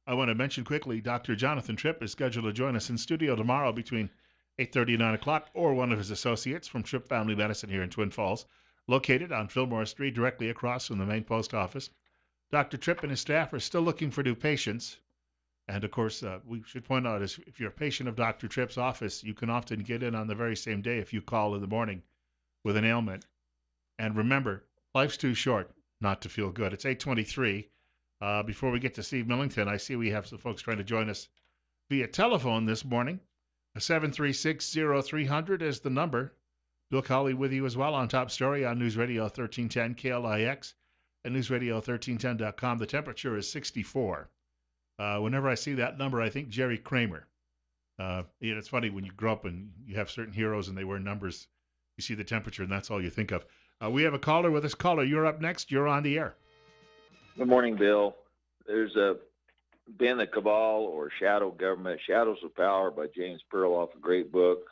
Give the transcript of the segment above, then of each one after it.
I want to mention quickly, Dr. Jonathan Tripp is scheduled to join us in studio tomorrow between 8:30 and 9 o'clock, or one of his associates from Tripp Family Medicine here in Twin Falls, located on Fillmore Street, directly across from the main post office. Dr. Tripp and his staff are still looking for new patients. And of course, we should point out is if you're a patient of Dr. Tripp's office, you can often get in on the very same day if you call in the morning with an ailment. And remember, life's too short not to feel good. It's 8:23. Before we get to Steve Millington, I see we have some folks trying to join us via telephone this morning. 736-0300 is the number. Bill Colley with you as well on Top Story on News Radio 1310 KLIX and newsradio1310.com. The temperature is 64. Whenever I see that number, I think Jerry Kramer. It's funny when you grow up and you have certain heroes and they wear numbers, you see the temperature and that's all you think of. We have a caller with us. Caller, you're up next. You're on the air. Good morning, Bill. There's been a cabal or shadow government, Shadows of Power by James Perloff, a great book.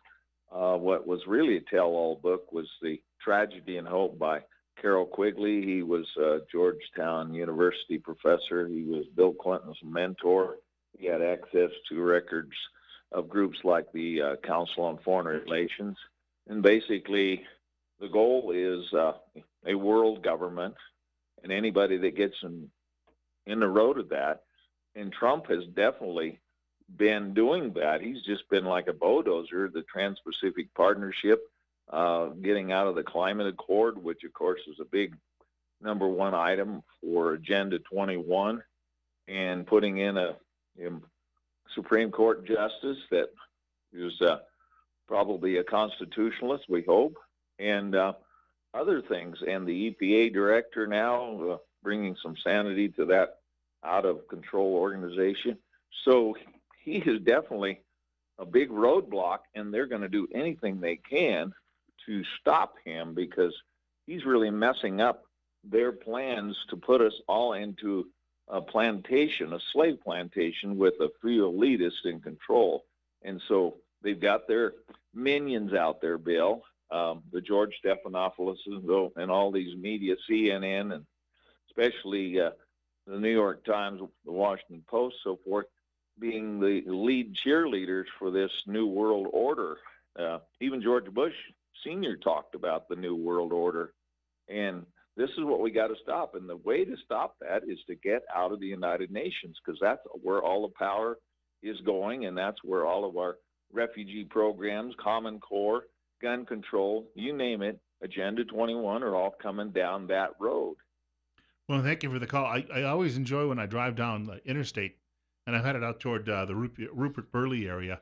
What was really a tell-all book was The Tragedy and Hope by Carroll Quigley. He was a Georgetown University professor. He was Bill Clinton's mentor. He had access to records of groups like the Council on Foreign Relations. And basically, the goal is a world government, and anybody that gets in the road of that. And Trump has definitely been doing that. He's just been like a bulldozer, the Trans-Pacific Partnership, getting out of the climate accord, which of course is a big number one item for Agenda 21, and putting in a Supreme Court justice that is probably a constitutionalist, we hope, and other things. And the EPA director now bringing some sanity to that out of control organization. So he is definitely a big roadblock, and they're going to do anything they can to stop him because he's really messing up their plans to put us all into a plantation, a slave plantation with a few elitists in control. And so they've got their minions out there, Bill, the George Stephanopoulos and all these media, CNN, and especially the New York Times, the Washington Post, so forth, being the lead cheerleaders for this New World Order. Even George Bush Sr. talked about the New World Order. And this is what we got to stop. And the way to stop that is to get out of the United Nations, because that's where all the power is going, and that's where all of our refugee programs, Common Core, gun control, you name it, Agenda 21 are all coming down that road. Well, thank you for the call. I always enjoy when I drive down the interstate, and I've headed out toward the Rupert Burley area,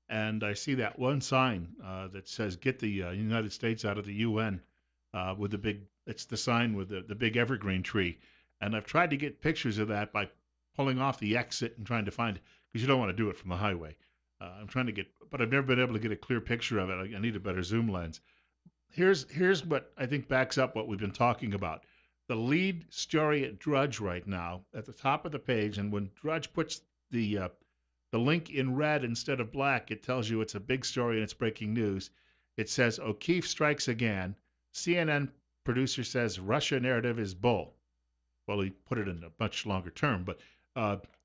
and I see that one sign that says "Get the United States out of the UN" with the big. It's the sign with the big evergreen tree, and I've tried to get pictures of that by pulling off the exit and trying to find because you don't want to do it from the highway. I'm trying to get, but I've never been able to get a clear picture of it. I need a better zoom lens. Here's what I think backs up what we've been talking about. The lead story at Drudge right now at the top of the page, and when Drudge puts the link in red instead of black, it tells you it's a big story and it's breaking news. It says O'Keefe strikes again. CNN producer says Russia narrative is bull. Well, he put it in a much longer term, but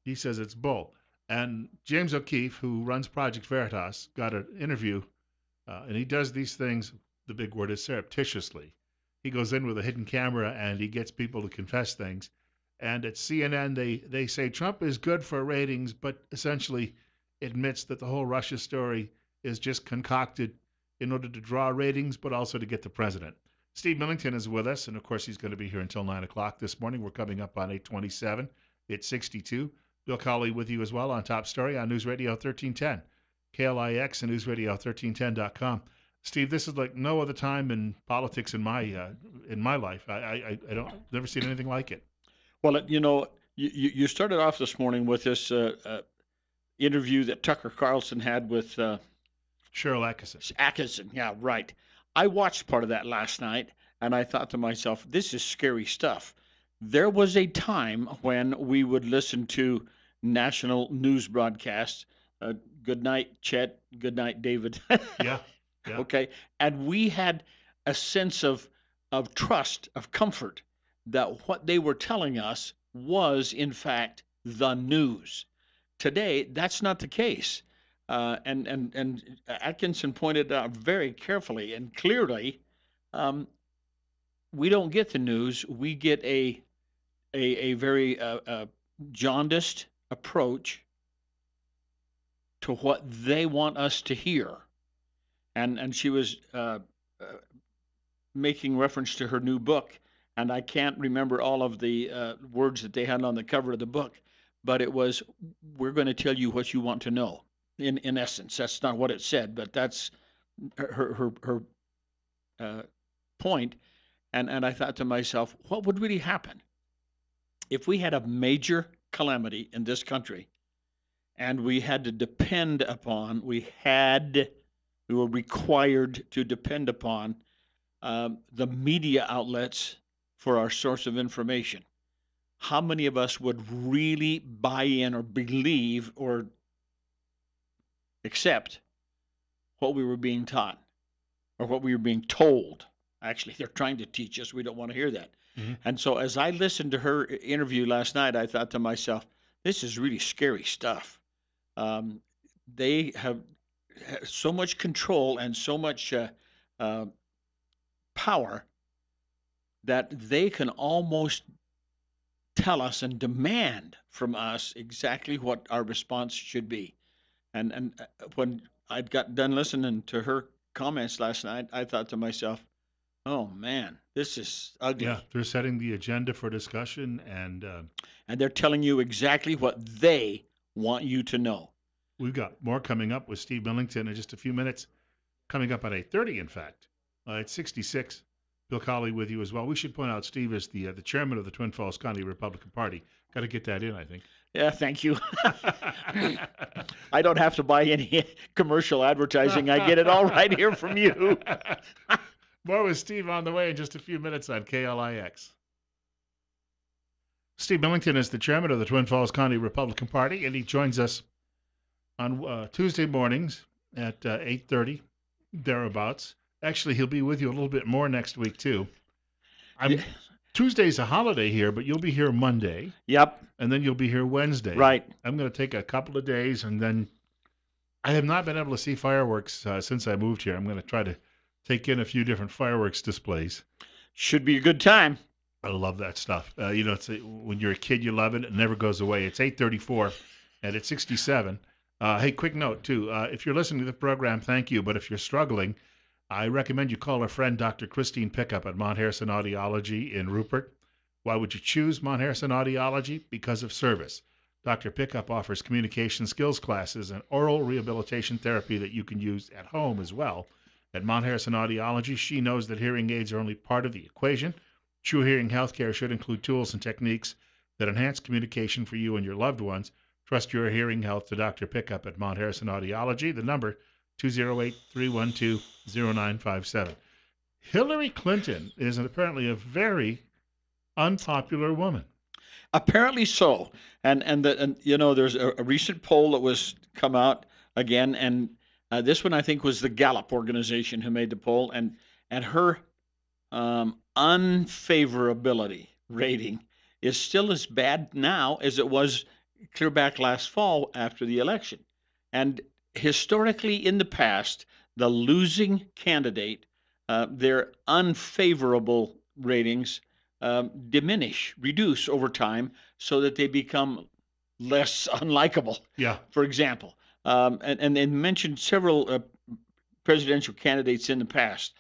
he says it's bull. And James O'Keefe, who runs Project Veritas, got an interview, and he does these things, the big word is surreptitiously. He goes in with a hidden camera and he gets people to confess things. And at CNN, they say Trump is good for ratings, but essentially admits that the whole Russia story is just concocted in order to draw ratings, but also to get the president. Steve Millington is with us, and of course he's going to be here until 9 o'clock this morning. We're coming up on 8:27. It's 62. Bill Colley with you as well on Top Story on News Radio 1310, KLIX and newsradio1310.com. Steve, this is like no other time in politics in my life. I don't never seen anything like it. Well, you started off this morning with this interview that Tucker Carlson had with Cheryl Atkinson. Atkinson, yeah, right. I watched part of that last night, and I thought to myself, this is scary stuff. There was a time when we would listen to national news broadcasts. Good night, Chet. Good night, David. Yeah. Yeah. Okay. And we had a sense of trust, of comfort that what they were telling us was, in fact, the news. today, that's not the case. And Atkinson pointed out very carefully and clearly, um, we don't get the news. We get a very jaundiced approach to what they want us to hear. And she was uh, making reference to her new book, and I can't remember all of the words that they had on the cover of the book, but it was, "We're going to tell you what you want to know." In essence, that's not what it said, but that's her uh, point. And I thought to myself, what would really happen if we had a major calamity in this country and we had to depend upon, we were required to depend upon the media outlets for our source of information? How many of us would really buy in or believe or accept what we were being taught or what we were being told? Actually, they're trying to teach us. We don't want to hear that. Mm-hmm. And so, as I listened to her interview last night, I thought to myself, this is really scary stuff. Um, they have so much control and so much uh, power that they can almost tell us and demand from us exactly what our response should be. And when I'd got done listening to her comments last night, I thought to myself, "Oh man, this is Yeah, ugly." they're setting the agenda for discussion, and And they're telling you exactly what they want you to know. we've got more coming up with Steve Millington in just a few minutes. Coming up at 8:30, in fact. At 66, Bill Colley with you as well. We should point out Steve is the chairman of the Twin Falls County Republican Party. Got to get that in, I think. Yeah, thank you. I don't have to buy any commercial advertising. I get it all right here from you. More with Steve on the way in just a few minutes on KLIX. Steve Millington is the chairman of the Twin Falls County Republican Party, and he joins us on Tuesday mornings at 8:30, thereabouts. Actually, he'll be with you a little bit more next week, too. Yeah. Tuesday's a holiday here, but you'll be here Monday, Yep, and then you'll be here Wednesday. right. I'm going to take a couple of days, and then I have not been able to see fireworks since I moved here. I'm going to try to take in a few different fireworks displays. Should be a good time. I love that stuff. It's when you're a kid, you love it. It never goes away. It's 8:34, and it's 67. Hey, quick note, too. If you're listening to the program, thank you. But if you're struggling, I recommend you call our friend Dr. Christine Pickup at Mount Harrison Audiology in Rupert. Why would you choose Mount Harrison Audiology? Because of service. Dr. Pickup offers communication skills classes and oral rehabilitation therapy that you can use at home as well. At Mount Harrison Audiology, she knows that hearing aids are only part of the equation. True hearing healthcare should include tools and techniques that enhance communication for you and your loved ones. Trust your hearing health to Dr. Pickup at Mount Harrison Audiology. The number 208-312-0957. Hillary Clinton is apparently a very unpopular woman. Apparently so. And there's a recent poll that was come out again, and this one I think was the Gallup organization who made the poll, and her unfavorability rating is still as bad now as it was clear back last fall after the election. And historically, in the past, the losing candidate, their unfavorable ratings reduce over time so that they become less unlikable. Yeah. For example, and they mentioned several presidential candidates in the past.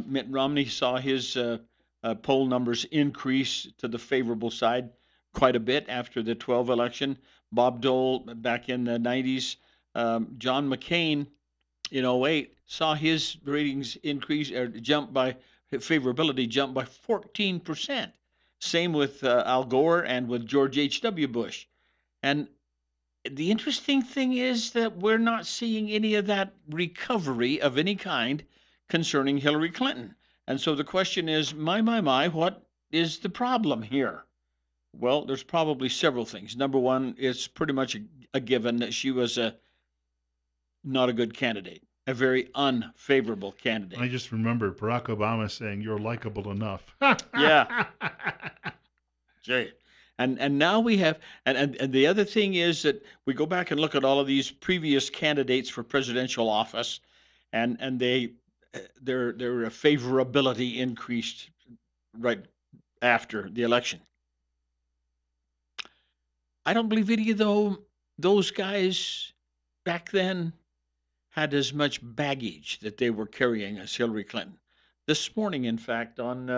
Mitt Romney saw his poll numbers increase to the favorable side quite a bit after the 12 election. Bob Dole back in the 90s. John McCain in 08 saw his ratings increase or jump by favorability jump by 14%. Same with Al Gore and with George H.W. Bush. And the interesting thing is that we're not seeing any of that recovery of any kind concerning Hillary Clinton. And so the question is, my, what is the problem here? Well, there's probably several things. Number one, it's pretty much a given that she was not a good candidate, a very unfavorable candidate. I just remember Barack Obama saying, "You're likable enough." Yeah. Jay. And now we have, and the other thing is that we go back and look at all of these previous candidates for presidential office, and their favorability increased right after the election. I don't believe any of those guys back then had as much baggage that they were carrying as Hillary Clinton. This morning, in fact, on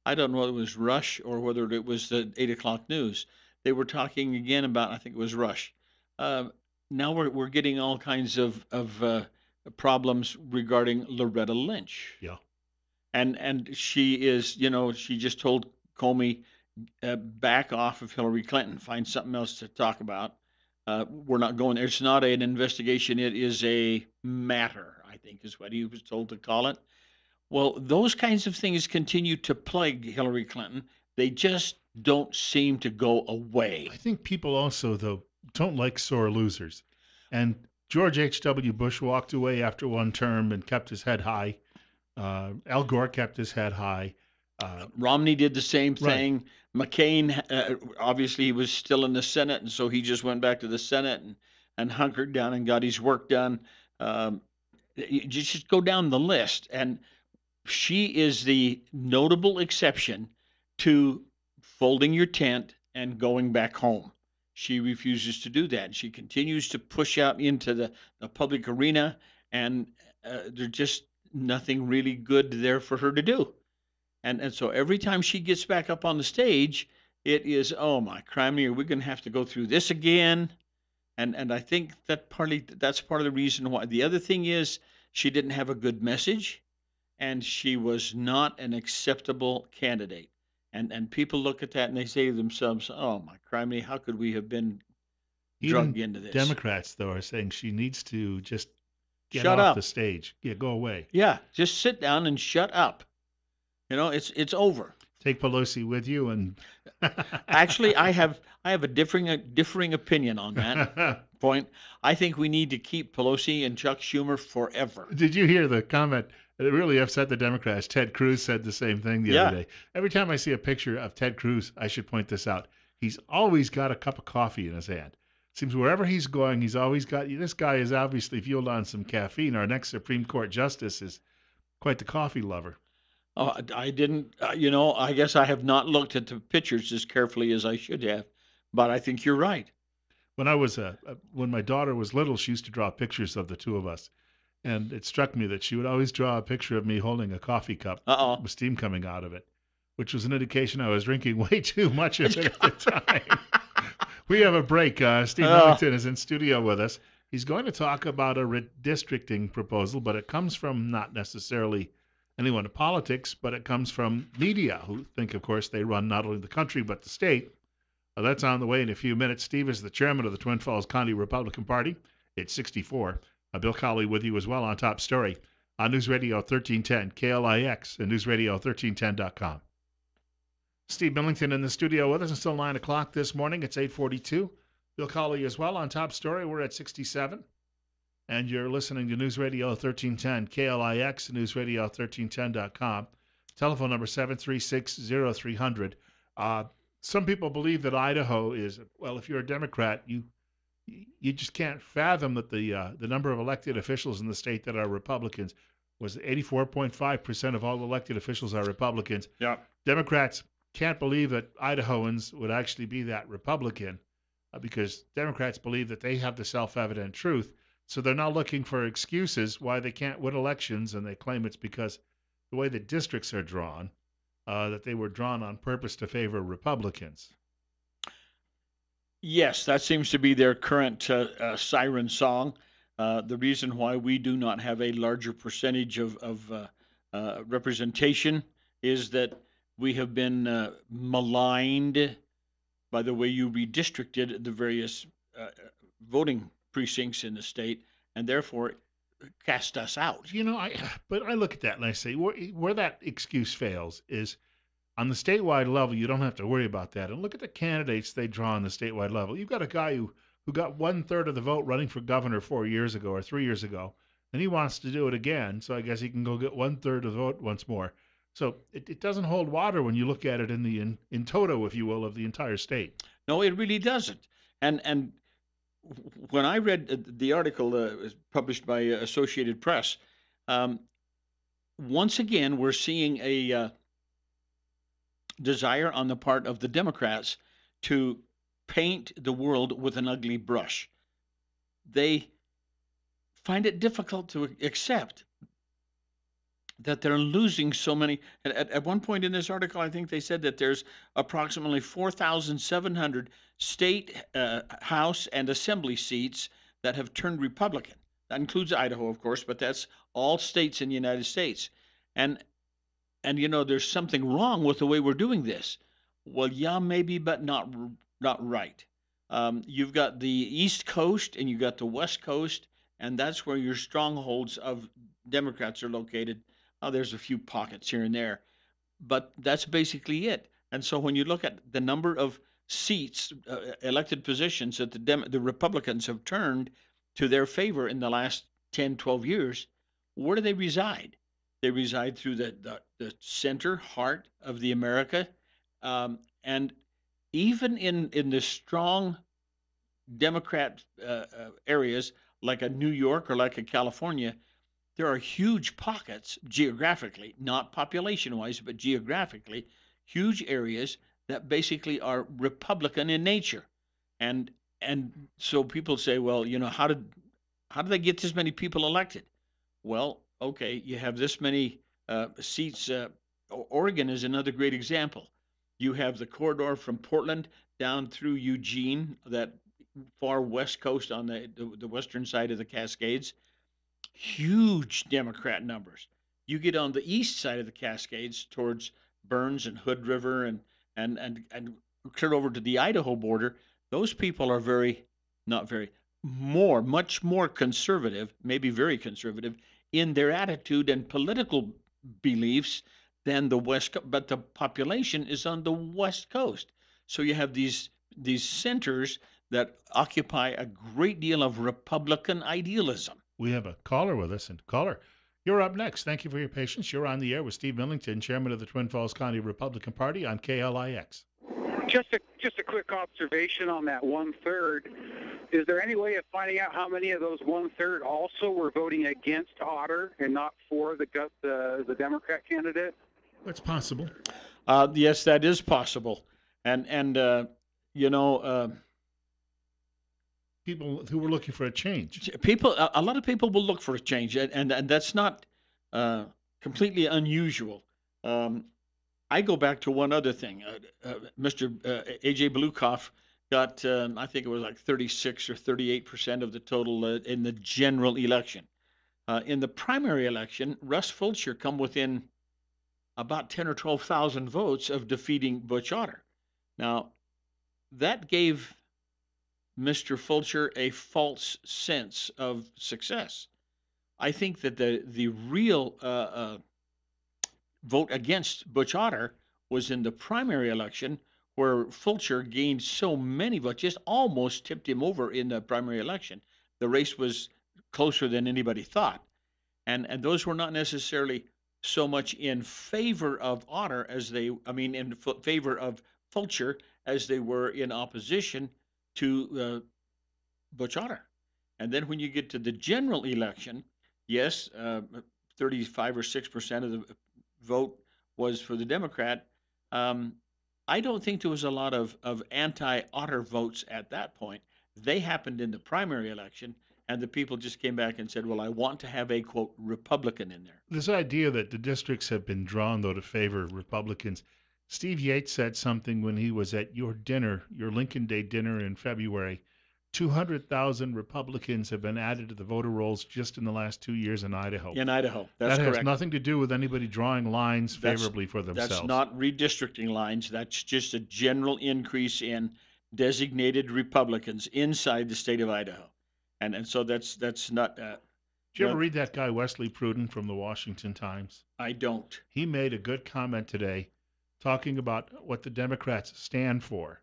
I don't know whether it was Rush or whether it was the 8 o'clock news. They were talking again about, I think it was Rush. Uh, Now we're getting all kinds of problems regarding Loretta Lynch, Yeah. and she is, she just told Comey, back off of Hillary Clinton, find something else to talk about. We're not going there. It's not an investigation. It is a matter, I think, is what he was told to call it. Well, those kinds of things continue to plague Hillary Clinton. They just don't seem to go I away. think people also, though, don't like sore losers. And George H.W. Bush walked away after one term and kept his head high. Al Gore kept his head high. Romney did the same Right. thing. McCain, obviously, he was still in the Senate, and so he just went back to the Senate and hunkered down and got his work done. Um, you just go down the list, and she is the notable exception to folding your tent and going back home. She refuses to do that. She continues to push out into the public arena, and there's just nothing really good there for her to do. And so every time she gets back up on the stage, it is, oh my criminy, are we going to have to go through this again? And I think that's part of the reason why. The other thing is she didn't have a good message, and she was not an acceptable candidate. And people look at that and they say to themselves, "Oh my criminy, how could we have been Even drugged into this?" Democrats, though, are saying she needs to just get Shut off the up. stage. Yeah, go away. Yeah, just sit down and shut up. It's over. Take Pelosi with you and. Actually, I have a differing opinion on that point. I think we need to keep Pelosi and Chuck Schumer forever. Did you hear the comment? It really upset the Democrats. Ted Cruz said the same thing the other Yeah. day. Every time I see a picture of Ted Cruz, I should point this out. He's always got a cup of coffee in his hand. Seems wherever he's going, he's always got. This guy is obviously fueled on some caffeine. Our next Supreme Court justice is quite the coffee lover. Oh, I didn't, I guess I have not looked at the pictures as carefully as I should have, but I think you're right. When my daughter was little, she used to draw pictures of the two of us, and it struck me that she would always draw a picture of me holding a coffee cup Uh with steam coming out of it, which was an indication I was drinking way too much of it at the time. We have a break. Steve oh. Millington is in studio with us. He's going to talk about a redistricting proposal, but it comes from not necessarily anyone in politics, but it comes from media who think, of course, they run not only the country but the state. That's on the way in a few minutes. Steve is the chairman of the Twin Falls County Republican Party. It's 64. Bill Colley with you as well on Top Story on News Radio 1310, KLIX, and newsradio1310.com. Steve Millington in the studio with us until 9 o'clock this morning. It's 8:42. Bill Colley as well on Top Story. We're at 67. And you're listening to News Radio 1310, KLIX, newsradio1310.com. Telephone number 736-0300. Some people believe that Idaho is, well, if you're a Democrat, you just can't fathom that the number of elected officials in the state that are Republicans was 84.5% of all elected officials are Republicans. Yeah. Democrats can't believe that Idahoans would actually be that Republican because Democrats believe that they have the self-evident truth. So they're now looking for excuses why they can't win elections, and they claim it's because the way the districts are drawn, that they were drawn on purpose to favor Republicans. Yes, that seems to be their current siren song. The reason why we do not have a larger percentage of representation is that we have been maligned by the way you redistricted the various voting precincts in the state, and therefore cast us out. But I look at that and I say where that excuse fails is on the statewide level. You don't have to worry about that. And look at the candidates they draw on the statewide level. You've got a guy who got 1/3 of the vote running for governor 4 years ago or 3 years ago, and he wants to do it again. So I guess he can go get 1/3 of the vote once more. So it doesn't hold water when you look at it in toto, if you will, of the entire state. No, it really doesn't. And when I read the article published by Associated Press, um, once again we're seeing a desire on the part of the Democrats to paint the world with an ugly brush. They find it difficult to accept that they're losing so many. At one point in this article, I think they said that there's approximately 4,700 state, House, and Assembly seats that have turned Republican. That includes Idaho, of course, but that's all states in the United States. And there's something wrong with the way we're doing this. Well, yeah, maybe, but not right. You've got the East Coast and you've got the West Coast, and that's where your strongholds of Democrats are located. There's a few pockets here and there, but that's basically it. And so when you look at the number of seats, elected positions that the Republicans have turned to their favor in the last 10, 12 years, where do they reside? They reside through the center heart of the America. And even in the strong Democrat areas like a New York or like a California, there are huge pockets geographically, not population wise, but geographically, huge areas that basically are Republican in nature. And so people say, well, how did they get this many people elected? Well, okay, you have this many seats. Oregon is another great example. You have the corridor from Portland down through Eugene, that far west coast on the western side of the Cascades, huge Democrat numbers. You get on the east side of the Cascades towards Burns and Hood River and clear over to the Idaho border. Those people are not very, much more conservative, maybe very conservative in their attitude and political beliefs than the West. But the population is on the West Coast, so you have these centers that occupy a great deal of Republican idealism. We have a caller with us, and caller, you're up next. Thank you for your patience. You're on the air with Steve Millington, chairman of the Twin Falls County Republican Party on KLIX. Just a quick observation on that 1/3. Is there any way of finding out how many of those 1/3 also were voting against Otter and not for the Democrat candidate? It's possible. Yes, that is possible, and you know, People who were looking for a change. a lot of people will look for a change, and that's not completely unusual. Um, I go back to one other thing. Mr. AJ Blukoff got, I think it was like 36 or 38% of the total in the general election. In the primary election, Russ Fulcher come within about 10 or 12,000 votes of defeating Butch Otter. Now, that gave Mr. Fulcher a false sense of success. I think that the real vote against Butch Otter was in the primary election, where Fulcher gained so many votes, just almost tipped him over in the primary election. The race was closer than anybody thought, and those were not necessarily so much in favor of Otter as I mean, in favor of Fulcher as they were in opposition to Butch Otter. And then when you get to the general election, yes, 35 or 6% of the vote was for the Democrat. Um, I don't think there was a lot of anti Otter votes at that point. They happened in the primary election, and the people just came back and said, well, I want to have a quote Republican in there. This idea that the districts have been drawn, though, to favor Republicans. Steve Yates said something when he was at your dinner, your Lincoln Day dinner in February. 200,000 Republicans have been added to the voter rolls just in the last 2 years in Idaho. In Idaho, that's That has correct. nothing to do with anybody drawing lines That's favorably for themselves. that's not redistricting lines. That's just a general increase in designated Republicans inside the state of Idaho, and so that's not. Did you ever read that guy Wesley Pruden from the Washington Times? I don't. He made a good comment today talking about what the Democrats stand for.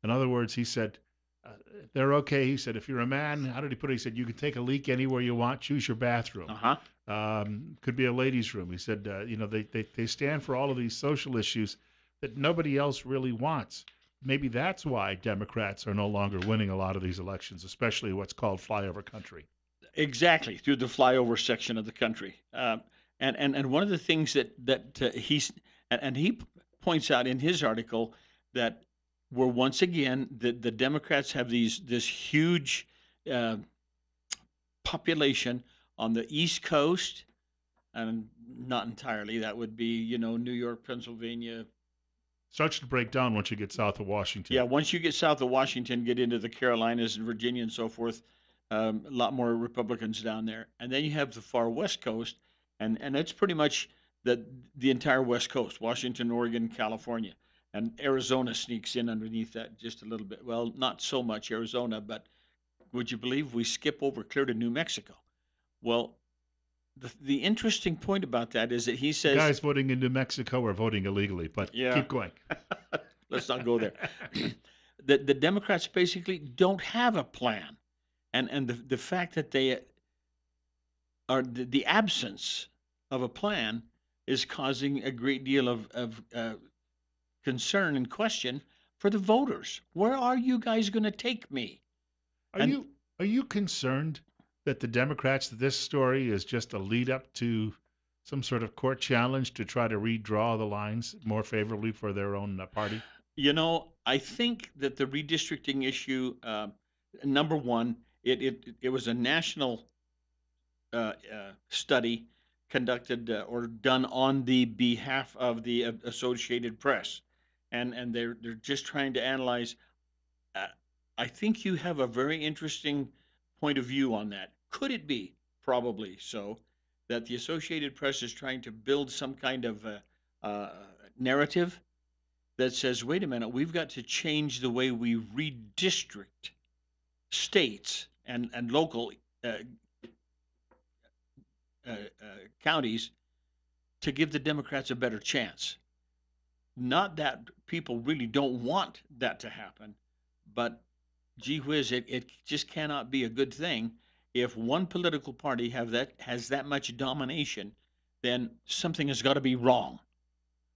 In other words, he said, Uh, they're okay. He said, if you're a man, how did he put it? He said, you can take a leak anywhere you want, choose your bathroom. Uh-huh. Could be a ladies' room. He said, they stand for all of these social issues that nobody else really wants. Maybe that's why Democrats are no longer winning a lot of these elections, especially what's called flyover country. Exactly, through the flyover section of the country. And one of the things that he points out in his article that we're once again the Democrats have this huge uh, population on the East Coast, and not entirely. That would be New York, Pennsylvania. Starts to break down once you get south of Yeah, Washington. once you get south of Washington, get into the Carolinas and Virginia and so forth, a lot more Republicans down there. And then you have the far West Coast, and it's pretty much the entire West Coast: Washington, Oregon, California, and Arizona sneaks in underneath that just a little bit. Well, not so much Arizona, but would you believe we skip over clear to New Mexico? Well, the interesting point about that is that he The says, guys voting in New Mexico are voting illegally, but yeah, keep going. let's not go there. The Democrats basically don't have a plan, and the fact that they are the absence of a plan is causing a great deal of concern and question for the voters. Where are you guys going to take me? Are And you are you concerned that the Democrats that this story is just a lead up to some sort of court challenge to try to redraw the lines more favorably for their own party? I think that the redistricting issue, number one, it was a national study conducted or done on the behalf of the Associated Press, and they're just trying to analyze. Uh, I think you have a very interesting point of view on that. Could it be probably so that the Associated Press is trying to build some kind of uh, narrative that says, wait a minute, we've got to change the way we redistrict states and local uh, counties to give the Democrats a better chance. Not that people really don't want that to happen, but gee whiz, it just cannot be a good thing if one political party has that much domination. Then something has got to be wrong.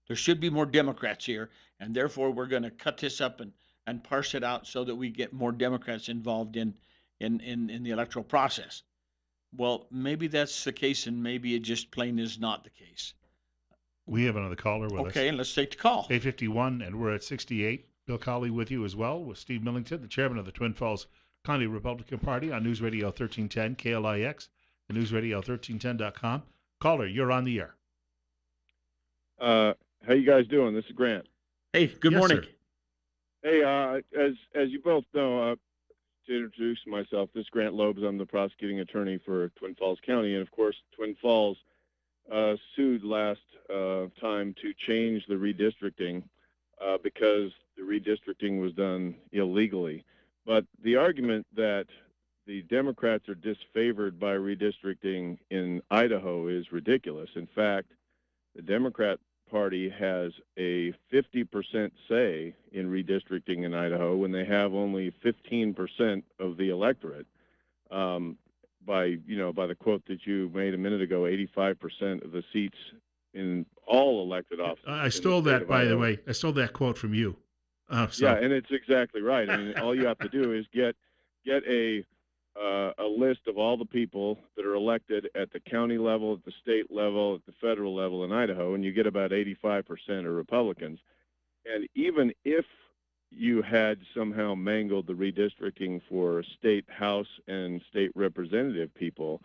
There should be more Democrats here, and therefore we're going to cut this up and parse it out so that we get more Democrats involved in the electoral process. Well, maybe that's the case, and maybe it just plain is not the case. We have another caller with us. Okay, and let's take the call. 851, and we're at 68. Bill Colley with you as well, with Steve Millington, the chairman of the Twin Falls County Republican Party on News Radio 1310 KLIX and News Radio 1310.com. Caller, you're on the air. How you guys doing? This is Grant. Hey, good Yes, morning. sir. Hey, as you both know, to introduce myself, this is Grant Lobes. I'm the prosecuting attorney for Twin Falls County, and of course, Twin Falls sued last time to change the redistricting because the redistricting was done illegally. But the argument that the Democrats are disfavored by redistricting in Idaho is ridiculous. In fact, the Democrat Party has a 50% say in redistricting in Idaho when they have only 15% of the electorate. By the quote that you made a minute ago, 85% of the seats in all elected offices. I stole that, by the way. I stole that quote from you. Yeah, and it's exactly right. I mean, all you have to do is get a list of all the people that are elected at the county level, at the state level, at the federal level in Idaho, and you get about 85% are Republicans. And even if you had somehow mangled the redistricting for state house and state representative people,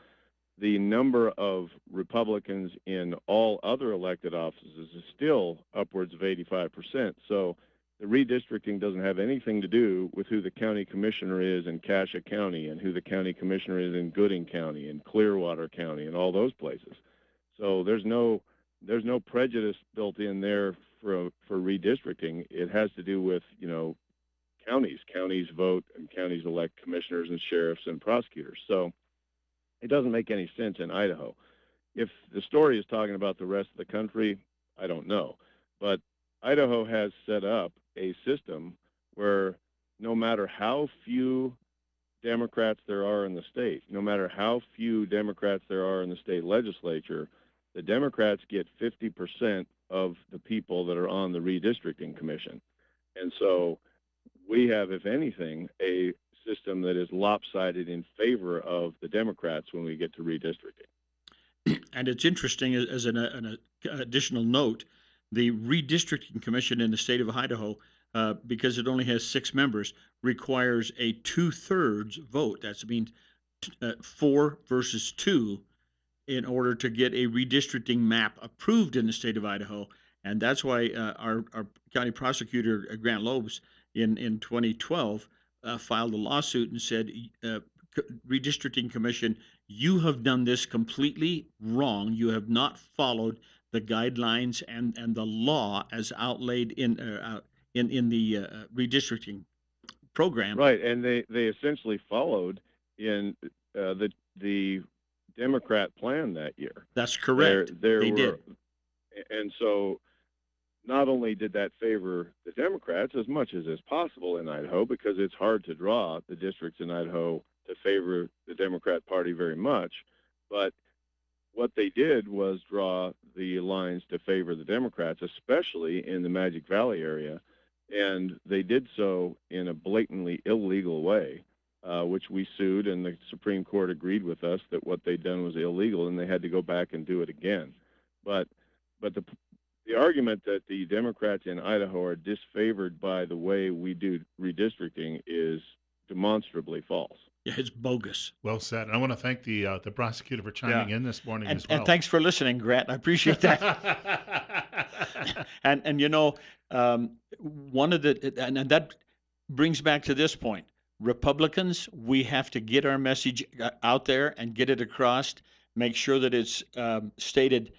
the number of Republicans in all other elected offices is still upwards of 85%. So the redistricting doesn't have anything to do with who the county commissioner is in Cassia County and who the county commissioner is in Gooding County and Clearwater County and all those places. So there's no prejudice built in there for redistricting. It has to do with counties. Counties vote and counties elect commissioners and sheriffs and prosecutors. So it doesn't make any sense in Idaho. If the story is talking about the rest of the country, I don't know. But Idaho has set up a system where no matter how few Democrats there are in the state, no matter how few Democrats there are in the state legislature, the Democrats get 50% of the people that are on the redistricting commission. And so we have, if anything, a system that is lopsided in favor of the Democrats when we get to redistricting. And it's interesting as an additional note, the redistricting commission in the state of Idaho, because it only has 6 members, requires a 2/3 vote. That means 4 versus 2 in order to get a redistricting map approved in the state of Idaho. And that's why our county prosecutor, Grant Lobes, in 2012, filed a lawsuit and said, Redistricting Commission, you have done this completely wrong. You have not followed the guidelines and the law as outlaid in the redistricting program. Right, and they essentially followed in the Democrat plan that year. That's correct. They did. And so not only did that favor the Democrats as much as is possible in Idaho, because it's hard to draw the districts in Idaho to favor the Democrat Party very much, but what they did was draw the lines to favor the Democrats, especially in the Magic Valley area, and they did so in a blatantly illegal way, which we sued, and the Supreme Court agreed with us that what they'd done was illegal, and they had to go back and do it again. But the argument that the Democrats in Idaho are disfavored by the way we do redistricting is demonstrably false. Yeah, it's bogus. Well said. And I want to thank the prosecutor for chiming in this morning as well. And thanks for listening, Grant. I appreciate that. and you know, one of the and that brings back to this point. Republicans, we have to get our message out there and get it across. Make sure that it's stated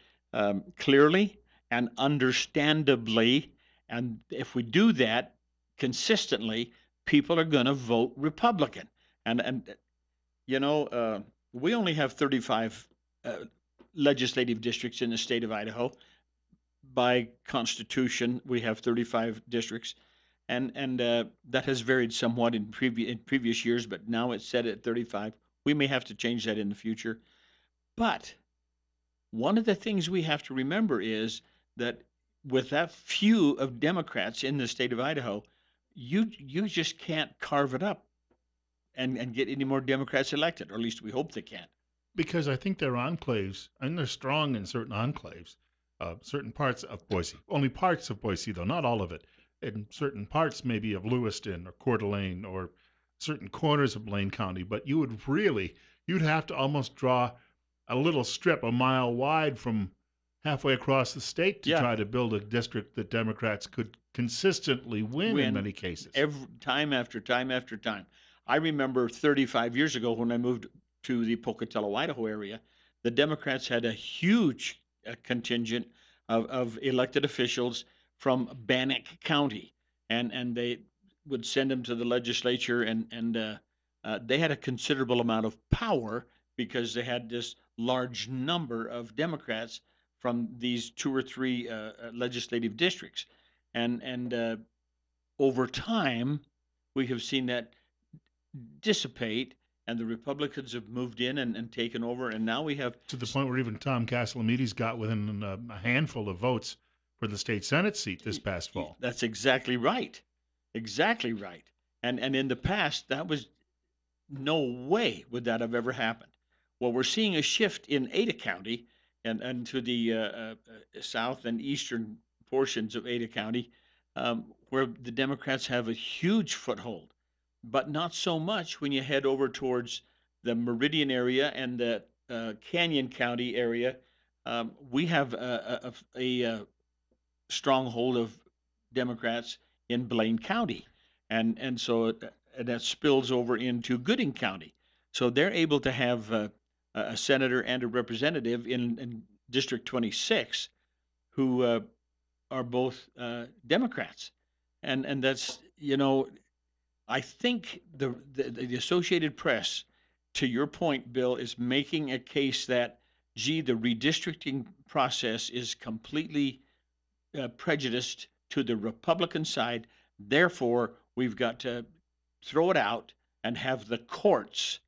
clearly and understandably. And if we do that consistently, people are going to vote Republican. And you know, we only have 35 legislative districts in the state of Idaho. By Constitution, we have 35 districts, and that has varied somewhat in previous years, but now it's set at 35. We may have to change that in the future. But one of the things we have to remember is that with that few of Democrats in the state of Idaho, you just can't carve it up and get any more Democrats elected, or at least we hope they can. Because I think they're enclaves, and they're strong in certain enclaves, certain parts of Boise. Only parts of Boise, though, not all of it. In certain parts, maybe of Lewiston or Coeur d'Alene or certain corners of Blaine County. But you'd have to almost draw a little strip a mile wide from halfway across the state to try to build a district that Democrats could consistently win in many cases. Time after time after time. I remember 35 years ago when I moved to the Pocatello, Idaho area, the Democrats had a huge contingent of elected officials from Bannock County, and they would send them to the legislature, and they had a considerable amount of power because they had this large number of Democrats from these 2 or 3 legislative districts, and over time we have seen that dissipate, and the Republicans have moved in and taken over, and now we have to the point where even Tom Castellamidis got within a handful of votes for the state Senate seat this past fall. That's exactly right. Exactly right. And in the past, that was no way would that have ever happened. Well, we're seeing a shift in Ada County and to the south and eastern portions of Ada County, where the Democrats have a huge foothold, but not so much when you head over towards the Meridian area and the Canyon County area. We have a stronghold of Democrats in Blaine County, and so that spills over into Gooding County. So they're able to have a senator and a representative in District 26 who are both Democrats, and that's, you know, I think the Associated Press, to your point, Bill, is making a case that, gee, the redistricting process is completely prejudiced to the Republican side. Therefore, we've got to throw it out and have the courts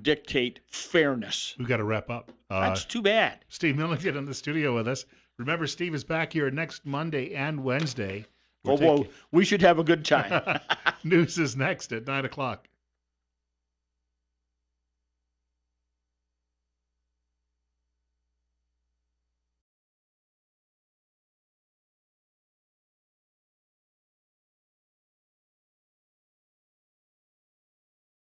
dictate fairness. We've got to wrap up. That's too bad. Steve Milligan in the studio with us. Remember, Steve is back here next Monday and Wednesday. We should have a good time. News is next at 9 o'clock.